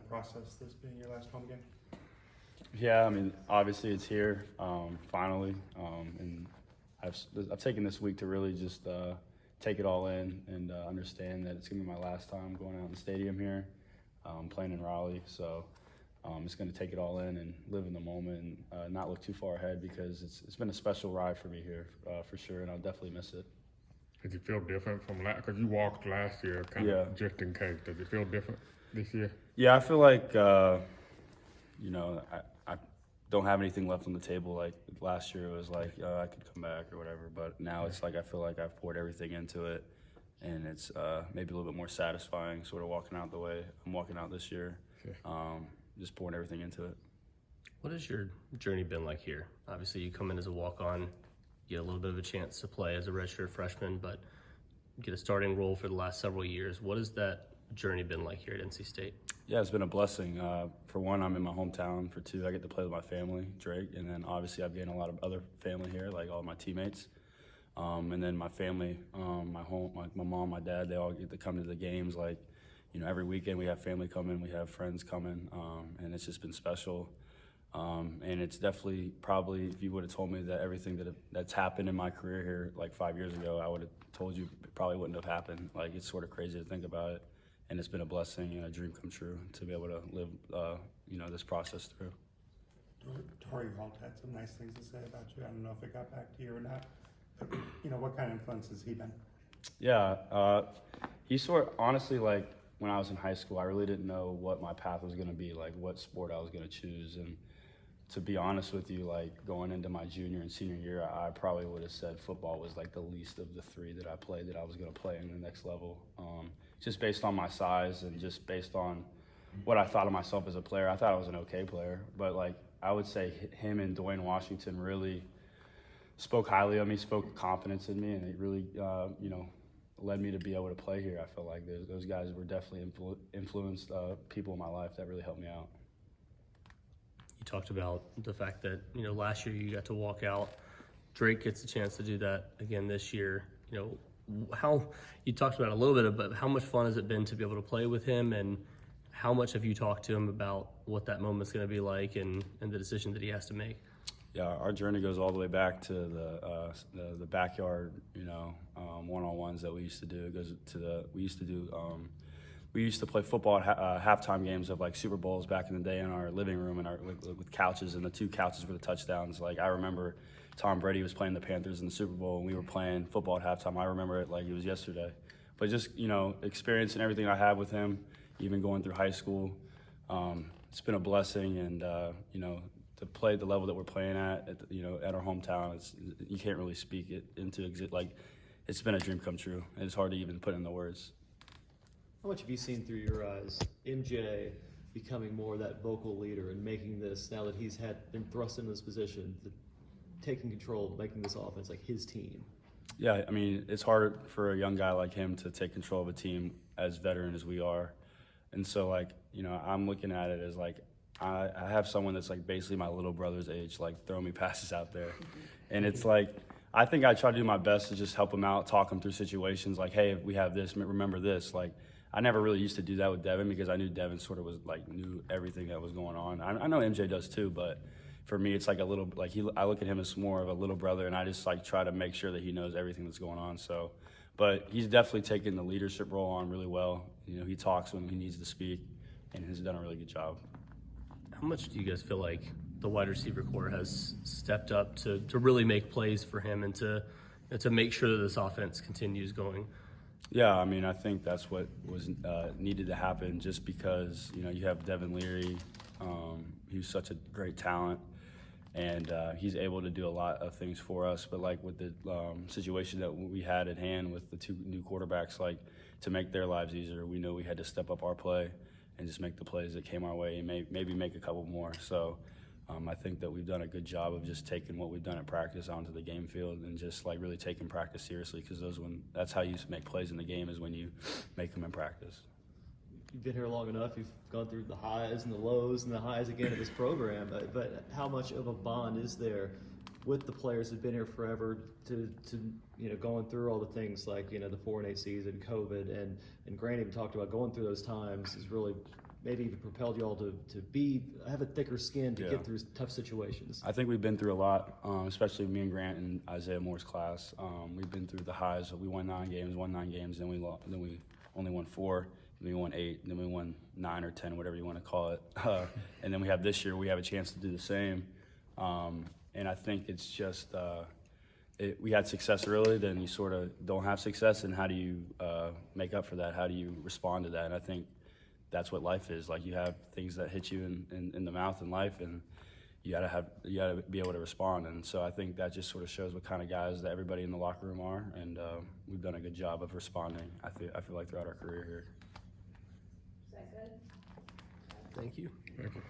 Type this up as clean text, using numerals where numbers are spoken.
process this being your last home game? Yeah, I mean, obviously it's here, finally, and I've taken this week to really just take it all in and understand that it's gonna be my last time going out in the stadium here, playing in Raleigh. So I'm just gonna take it all in and live in the moment and not look too far ahead, because it's been a special ride for me here for sure, and I'll definitely miss it. Does it feel different from last? Because you walked last year, kind of just in case. Does it feel different this year? Yeah, I feel like you know, I don't have anything left on the table. Like last year, it was like I could come back or whatever. But now it's like I feel like I've poured everything into it, and it's maybe a little bit more satisfying, sort of walking out the way I'm walking out this year. Just pouring everything into it. What has your journey been like here? Obviously, you come in as a walk-on, you get a little bit of a chance to play as a redshirt freshman, but get a starting role for the last several years. What has that journey been like here at NC State? Yeah, it's been a blessing. For one, I'm in my hometown. For two, I get to play with my family, Drake, and then obviously I've gained a lot of other family here, like all my teammates. And then my family, my mom, my dad, they all get to come to the games. Like, you know, every weekend we have family coming, we have friends coming, and it's just been special. And it's definitely, probably, if you would have told me that everything that's happened in my career here like 5 years ago, I would have told you it probably wouldn't have happened. Like, it's sort of crazy to think about it. And it's been a blessing and a dream come true to be able to live, you know, this process through. Torrey Holt had some nice things to say about you. I don't know if it got back to you or not. But, you know, what kind of influence has he been? Yeah, he honestly, like, when I was in high school, I really didn't know what my path was going to be, like what sport I was going to choose. And to be honest with you, like going into my junior and senior year, I probably would have said football was like the least of the three that I played that I was going to play in the next level. Just based on my size and just based on what I thought of myself as a player. I thought I was an okay player, but like I would say him and Dwayne Washington really spoke highly of me, spoke confidence in me, and it really, you know, led me to be able to play here. I felt like those guys were definitely influenced people in my life that really helped me out. You talked about the fact that, you know, last year you got to walk out. Drake gets a chance to do that again this year. You know, how you talked about it a little bit, but how much fun has it been to be able to play with him, and how much have you talked to him about what that moment's going to be like and the decision that he has to make? Yeah, our journey goes all the way back to the backyard, you know, one-on-ones that we used to do. It goes to we used to play football at halftime games of like Super Bowls back in the day in our living room and with couches, and the two couches were the touchdowns. Like I remember Tom Brady was playing the Panthers in the Super Bowl, and we were playing football at halftime. I remember it like it was yesterday. But just, you know, experiencing everything I have with him, even going through high school, it's been a blessing. And you know, to play at the level that we're playing at you know, at our hometown, you can't really speak it into exist. Like, it's been a dream come true, and it's hard to even put into words. How much have you seen through your eyes MJ becoming more that vocal leader and making this, now that he's been thrust into this position, taking control, making this offense like his team? Yeah, I mean, it's hard for a young guy like him to take control of a team as veteran as we are. And so, like, you know, I'm looking at it as like I have someone that's like basically my little brother's age, like throwing me passes out there. And it's like, I think I try to do my best to just help him out, talk him through situations like, hey, if we have this, remember this. Like, I never really used to do that with Devin because I knew Devin sort of was like knew everything that was going on. I know MJ does too, but for me, it's like a little, like I look at him as more of a little brother, and I just like try to make sure that he knows everything that's going on. So, but he's definitely taken the leadership role on really well. You know, he talks when he needs to speak, and has done a really good job. How much do you guys feel like the wide receiver corps has stepped up to really make plays for him and to make sure that this offense continues going? Yeah, I mean, I think that's what was needed to happen, just because, you know, you have Devin Leary. He's such a great talent, and he's able to do a lot of things for us. But like with the situation that we had at hand with the two new quarterbacks, like to make their lives easier, we knew we had to step up our play and just make the plays that came our way, and maybe make a couple more. So I think that we've done a good job of just taking what we've done at practice onto the game field, and just like really taking practice seriously, because that's how you make plays in the game, is when you make them in practice. You've been here long enough. You've gone through the highs and the lows and the highs again of this program. But how much of a bond is there with the players who've been here forever to you know, going through all the things like, you know, the 4-8 season, COVID, and Grant even talked about going through those times is really maybe even propelled y'all to have a thicker skin to get through tough situations? I think we've been through a lot, especially me and Grant and Isaiah Moore's class. We've been through the highs. We won 9 games, then we only won 4, then we won 8, then we won 9 or 10, whatever you want to call it. And then we have this year, we have a chance to do the same. And I think it's just we had success early, then you sort of don't have success, and how do you make up for that? How do you respond to that? And I think that's what life is. Like, you have things that hit you in the mouth in life, and you gotta be able to respond. And so I think that just sort of shows what kind of guys that everybody in the locker room are, and we've done a good job of responding. I feel like throughout our career here. Is that good? Thank you. Thank you.